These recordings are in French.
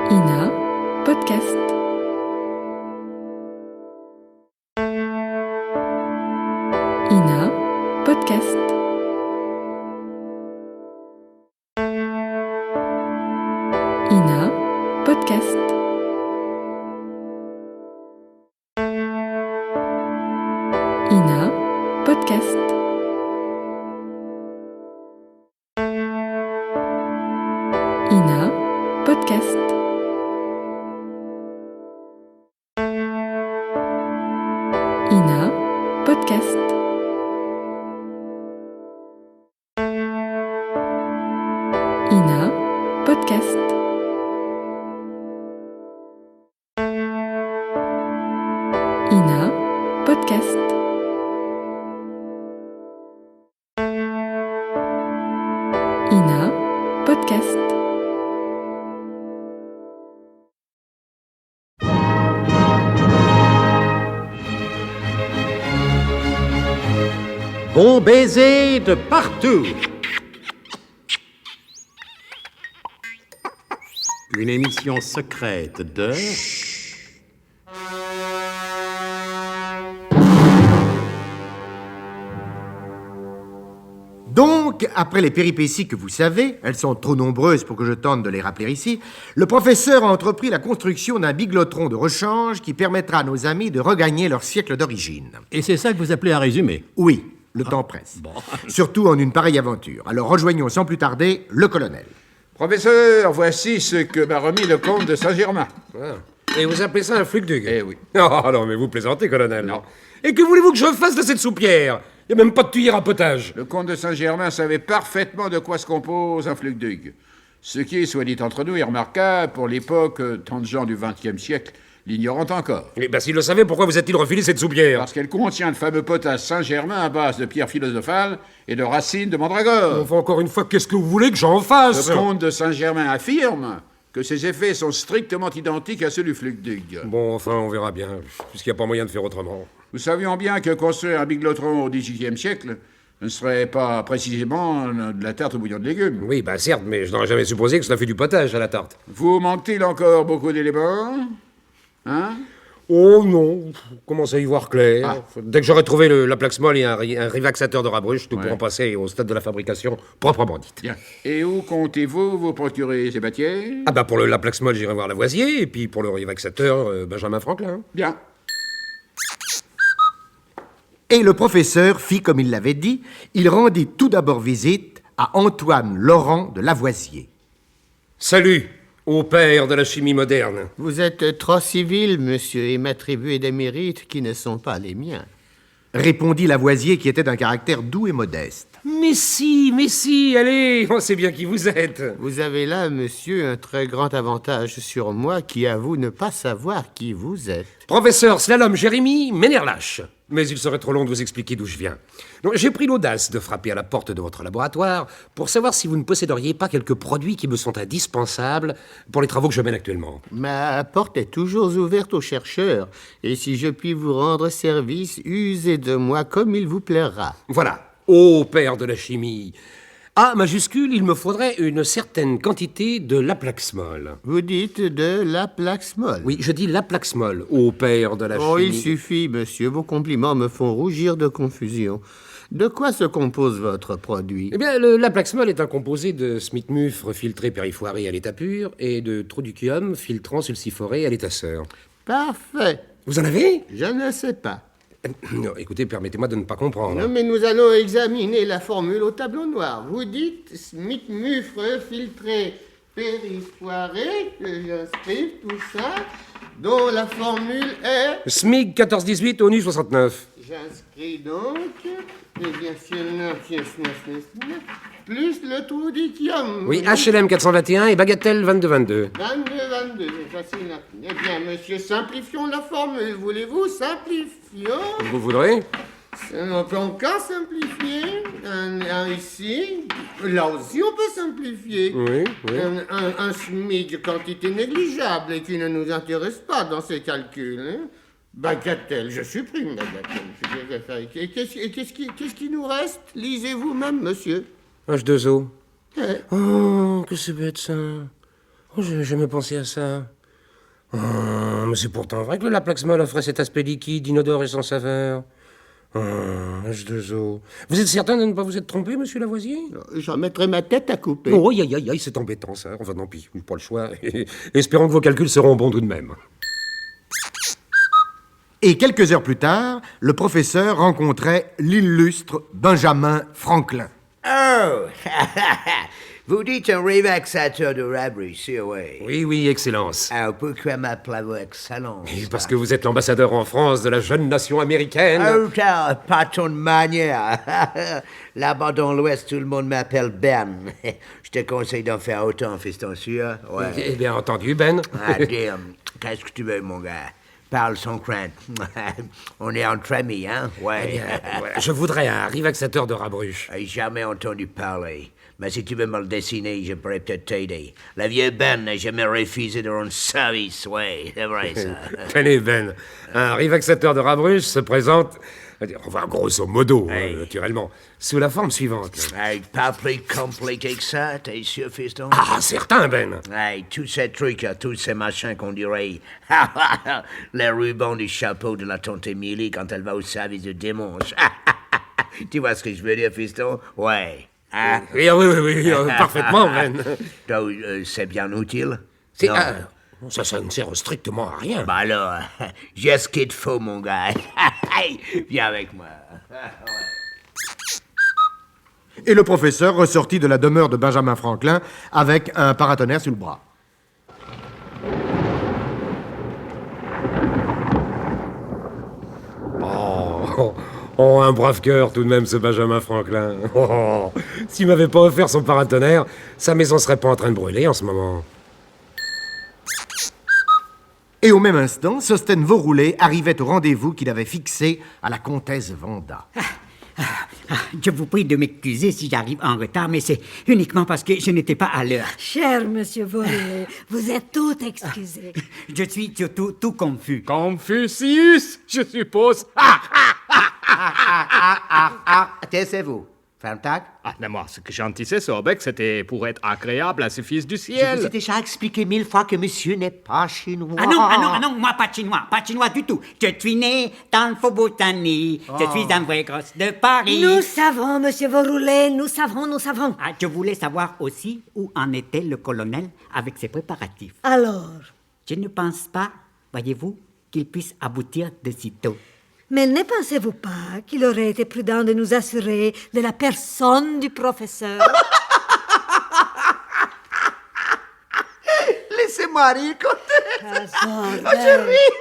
Ina Podcast. Ina Podcast. Ina Podcast. Ina Podcast. Ina Podcast. Ina Podcast. Ina Podcast. Ina Podcast. Ina Podcast. Bon baiser de partout. Une émission secrète de... Donc, après les péripéties que vous savez, elles sont trop nombreuses pour que je tente de les rappeler ici, le professeur a entrepris la construction d'un biglotron de rechange qui permettra à nos amis de regagner leur siècle d'origine. Et c'est ça que vous appelez un résumé? Oui, le temps presse. Bon. Surtout en une pareille aventure. Alors rejoignons sans plus tarder le colonel. Professeur, voici ce que m'a remis le comte de Saint-Germain. Et vous appelez ça un flugdug? Eh oui. Oh non, mais vous plaisantez, colonel. Non. Et que voulez-vous que je fasse de cette soupière? Il n'y a même pas de tuyère à potage. Le comte de Saint-Germain savait parfaitement de quoi se compose un flugdug. Ce qui est, soit dit entre nous, est remarquable pour l'époque, tant de gens du XXe siècle l'ignorant encore. Eh ben, s'il le savait, pourquoi vous a-t-il refilé cette soupière? Parce qu'elle contient le fameux potasse Saint-Germain à base de pierres philosophales et de racines de mandragore. Enfin, encore une fois, qu'est-ce que vous voulez que j'en fasse? Le comte de Saint-Germain affirme que ses effets sont strictement identiques à ceux du flugdug. Bon, enfin, on verra bien, puisqu'il n'y a pas moyen de faire autrement. Nous savions bien que construire un biglotron au XVIIIe siècle ne serait pas précisément de la tarte au bouillon de légumes. Oui, bah certes, mais je n'aurais jamais supposé que cela fait du potage à la tarte. Vous manque-t-il encore beaucoup d'éléments? Hein? Oh non, commence à y voir clair. Ah. Dès que j'aurai trouvé la Plaxmol et un rivaxateur de rabruche, nous pourrons passer au stade de la fabrication proprement dite. Bien. Et où comptez-vous vous procurer ces matières? Ah bah pour la Plaxmol, j'irai voir Lavoisier, et puis pour le rivaxateur, Benjamin Franklin. Bien. Et le professeur fit comme il l'avait dit, il rendit tout d'abord visite à Antoine Laurent de Lavoisier. Salut, au père de la chimie moderne. Vous êtes trop civil, monsieur, et m'attribuez des mérites qui ne sont pas les miens. Répondit Lavoisier qui était d'un caractère doux et modeste. Mais si, allez, on sait bien qui vous êtes. Vous avez là, monsieur, un très grand avantage sur moi qui avoue ne pas savoir qui vous êtes. Professeur Slalom Jérémy Ménère-Lâche. Mais il serait trop long de vous expliquer d'où je viens. Donc, j'ai pris l'audace de frapper à la porte de votre laboratoire pour savoir si vous ne posséderiez pas quelques produits qui me sont indispensables pour les travaux que je mène actuellement. Ma porte est toujours ouverte aux chercheurs, et si je puis vous rendre service, usez de moi comme il vous plaira. Voilà, ô père de la chimie. A majuscule, il me faudrait une certaine quantité de Laplaxmol. Vous dites de la Plaxmol. Oui, je dis Laplaxmol, ô père de la Oh, chimie. il suffit, monsieur, vos compliments me font rougir de confusion. De quoi se compose votre produit? Eh bien, le Laplaxmol est un composé de smith-mufre filtré périfoiré à l'état pur et de troducium filtrant sulciforé à l'état sœur. Parfait. Vous en avez? Je ne sais pas. Non, écoutez, permettez-moi de ne pas comprendre. Non, mais nous allons examiner la formule au tableau noir. Vous dites smith-mufre filtré périfoiré, que j'inscrive tout ça, dont la formule est... SMIG 1418 ONU 69. J'inscris donc, et bien sûr, plus le trudicium. Oui, HLM 421 et Bagatelle 2222. 22, c'est facile. Eh bien, monsieur, simplifions la formule. Voulez-vous simplifions? Vous voudrez? On peut encore simplifier. Un ici. Là aussi, on peut simplifier. Oui. Un SMIC, quantité négligeable et qui ne nous intéresse pas dans ces calculs. Hein? Bagatelle, je supprime bagatelle. Qu'est-ce qui nous reste? Lisez vous-même, monsieur. H2O. Eh, Oh, que c'est bête ça. J'ai jamais pensé à ça. Mais c'est pourtant vrai que le Laplaxmol offrait cet aspect liquide, inodore et sans saveur. H2O. Vous êtes certain de ne pas vous être trompé, monsieur Lavoisier? J'en mettrai ma tête à couper. Oh, aïe, c'est embêtant, ça. Enfin, non, pis, pas le choix. Espérons que vos calculs seront bons tout de même. Et quelques heures plus tard, le professeur rencontrait l'illustre Benjamin Franklin. Oh! Vous dites un relaxateur de rabri, c'est vrai. Oui, Excellence. Alors pourquoi m'appelez-vous Excellence? Et parce que vous êtes l'ambassadeur en France de la jeune nation américaine. Oh, t'as pas ton manière. Là-bas dans l'Ouest, tout le monde m'appelle Ben. Je te conseille d'en faire autant, fiston sûr. Ouais. Eh bien entendu, Ben. Ah, damn. Qu'est-ce que tu veux, mon gars? Parle sans crainte. On est entre amis, hein? Ouais. Eh bien, je voudrais un relaxateur de rabruche. J'ai jamais entendu parler. Mais si tu veux me le dessiner, je pourrais peut-être t'aider. La vieille Ben n'a jamais refusé de rendre service, ouais, c'est vrai, ça. Tenez, Ben, un relaxateur de rabruche se présente, enfin, grosso modo, naturellement, sous la forme suivante. Hey, pas plus compliqué que ça, t'es sûr, fiston? Ah, certain, Ben. Hey, tous ces trucs, tous ces machins qu'on dirait les rubans du chapeau de la tante Émilie quand elle va au service de dimanche. Tu vois ce que je veux dire, fiston? Ouais. Hein? Oui, parfaitement, Ben. Donc, c'est bien utile? C'est, Non. ça ne sert strictement à rien. Bah alors, j'ai ce qu'il te faut, mon gars. Viens avec moi. Et le professeur ressortit de la demeure de Benjamin Franklin avec un paratonnerre sous le bras. Oh, un brave cœur tout de même, ce Benjamin Franklin. Oh, s'il m'avait pas offert son paratonnerre, sa maison serait pas en train de brûler en ce moment. Et au même instant, Sostène Vauroulet arrivait au rendez-vous qu'il avait fixé à la comtesse Vanda. Je vous prie de m'excuser si j'arrive en retard, mais c'est uniquement parce que je n'étais pas à l'heure. Cher monsieur Vauroulet, vous êtes tout excusé. Je suis surtout tout confus. Confucius, je suppose. Taisez-vous. Fantac? Moi, ce que j'en disais, Sorbeck, c'était pour être agréable à ce fils du ciel. Je vous ai déjà expliqué 1000 fois que monsieur n'est pas chinois. Ah non, moi pas chinois du tout. Je suis né dans le Faubourg Saint-Denis. Je suis un vrai gosse de Paris. Nous savons, monsieur Vauroulet, nous savons. Ah, je voulais savoir aussi où en était le colonel avec ses préparatifs. Alors? Je ne pense pas, voyez-vous, qu'il puisse aboutir de sitôt. Mais ne pensez-vous pas qu'il aurait été prudent de nous assurer de la personne du professeur? Laissez-moi rire, Je ris.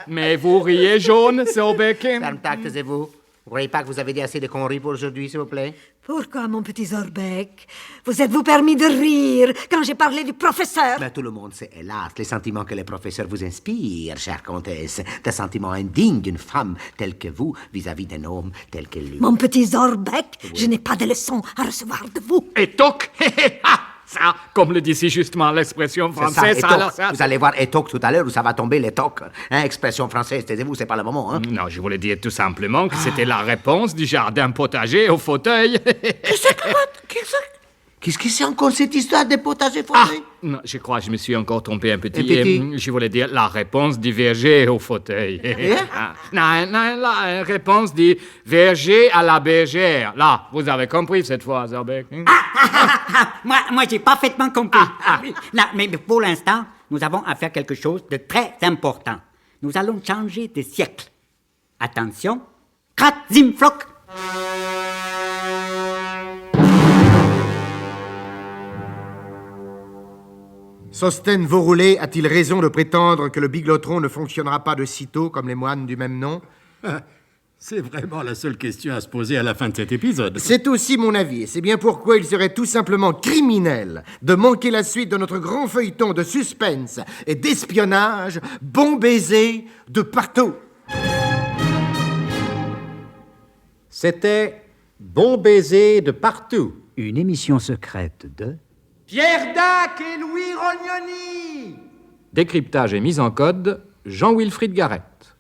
Mais vous riez jaune, Sorbeck? Fantac, taisez-vous. Vous ne croyez pas que vous avez dit assez de conneries pour aujourd'hui, s'il vous plaît? Pourquoi, mon petit Zorbeck, vous êtes-vous permis de rire quand j'ai parlé du professeur? Mais tout le monde sait, hélas, les sentiments que les professeurs vous inspirent, chère comtesse. Des sentiments indignes d'une femme telle que vous vis-à-vis d'un homme tel que lui. Mon petit Zorbeck, je n'ai pas de leçons à recevoir de vous. Et toc! Ça, comme le dit si justement l'expression C'est ça, française, étoc. alors ça... Vous allez voir étoc tout à l'heure où ça va tomber les tocs. Hein, expression française, taisez-vous, c'est pas le moment. Hein? Non, je voulais dire tout simplement que c'était la réponse du jardin potager au fauteuil. Qu'est-ce que c'est encore cette histoire des potagers fauteuils? Non, je crois que je me suis encore trompé un petit. Un petit? Je voulais dire la réponse du verger au fauteuil. Non, la réponse du verger à la bergère. Là, vous avez compris cette fois, Zorbeck. Moi, j'ai parfaitement compris. Là, mais pour l'instant, nous avons à faire quelque chose de très important. Nous allons changer de siècle. Attention, Kratzimflock. Sostène Vauroulet a-t-il raison de prétendre que le biglotron ne fonctionnera pas de sitôt comme les moines du même nom? C'est vraiment la seule question à se poser à la fin de cet épisode. C'est aussi mon avis, et c'est bien pourquoi il serait tout simplement criminel de manquer la suite de notre grand feuilleton de suspense et d'espionnage, Bon baiser de partout. C'était Bon baiser de partout. Une émission secrète de... Pierre Dac et Louis Rognoni. Décryptage et mise en code, Jean-Wilfried Garrett.